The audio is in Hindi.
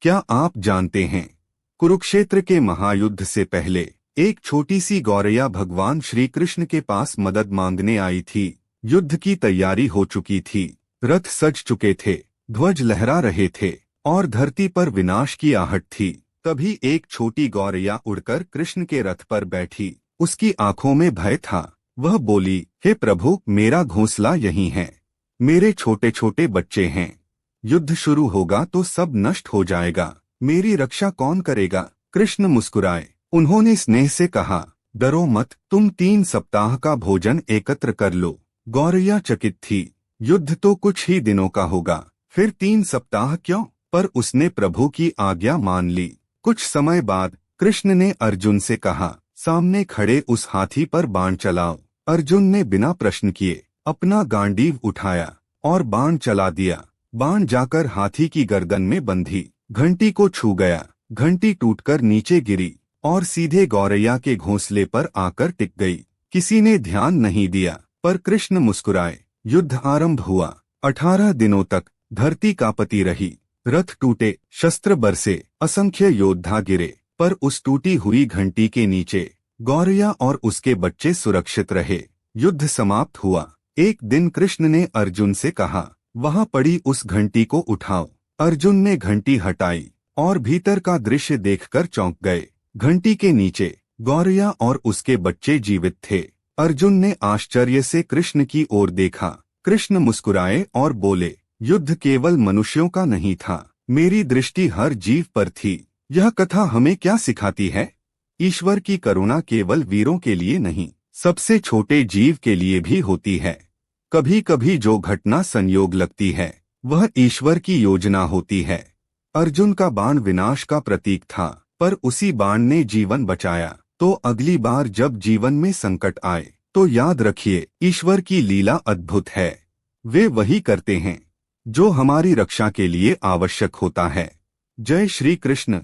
क्या आप जानते हैं, कुरुक्षेत्र के महायुद्ध से पहले एक छोटी सी गौरैया भगवान श्री कृष्ण के पास मदद मांगने आई थी। युद्ध की तैयारी हो चुकी थी, रथ सज चुके थे, ध्वज लहरा रहे थे और धरती पर विनाश की आहट थी। तभी एक छोटी गौरैया उड़कर कृष्ण के रथ पर बैठी। उसकी आंखों में भय था। वह बोली, हे प्रभु, मेरा घोंसला यहीं है, मेरे छोटे छोटे बच्चे हैं, युद्ध शुरू होगा तो सब नष्ट हो जाएगा, मेरी रक्षा कौन करेगा? कृष्ण मुस्कुराए। उन्होंने स्नेह से कहा, डरो मत, तुम 3 सप्ताह का भोजन एकत्र कर लो। गौरैया चकित थी, युद्ध तो कुछ ही दिनों का होगा, फिर 3 सप्ताह क्यों? पर उसने प्रभु की आज्ञा मान ली। कुछ समय बाद कृष्ण ने अर्जुन से कहा, सामने खड़े उस हाथी पर बाण चलाओ। अर्जुन ने बिना प्रश्न किए अपना गांडीव उठाया और बाण चला दिया। बाण जाकर हाथी की गर्दन में बंधी, घंटी को छू गया। घंटी टूटकर नीचे गिरी और सीधे गौरैया के घोंसले पर आकर टिक गई। किसी ने ध्यान नहीं दिया, पर कृष्ण मुस्कुराए। युद्ध आरंभ हुआ। 18 दिनों तक धरती कांपती रही। रथ टूटे, शस्त्र बरसे, असंख्य योद्धा गिरे, पर उस टूटी हुई घंटी के नीचे गौरैया और उसके बच्चे सुरक्षित रहे। युद्ध समाप्त हुआ। एक दिन कृष्ण ने अर्जुन से कहा, वहां पड़ी उस घंटी को उठाओ। अर्जुन ने घंटी हटाई और भीतर का दृश्य देखकर चौंक गए। घंटी के नीचे गौरैया और उसके बच्चे जीवित थे। अर्जुन ने आश्चर्य से कृष्ण की ओर देखा। कृष्ण मुस्कुराए और बोले, युद्ध केवल मनुष्यों का नहीं था, मेरी दृष्टि हर जीव पर थी। यह कथा हमें क्या सिखाती है? ईश्वर की करुणा केवल वीरों के लिए नहीं, सबसे छोटे जीव के लिए भी होती है। कभी कभी जो घटना संयोग लगती है, वह ईश्वर की योजना होती है। अर्जुन का बाण विनाश का प्रतीक था, पर उसी बाण ने जीवन बचाया। तो अगली बार जब जीवन में संकट आए, तो याद रखिए, ईश्वर की लीला अद्भुत है। वे वही करते हैं जो हमारी रक्षा के लिए आवश्यक होता है। जय श्री कृष्ण।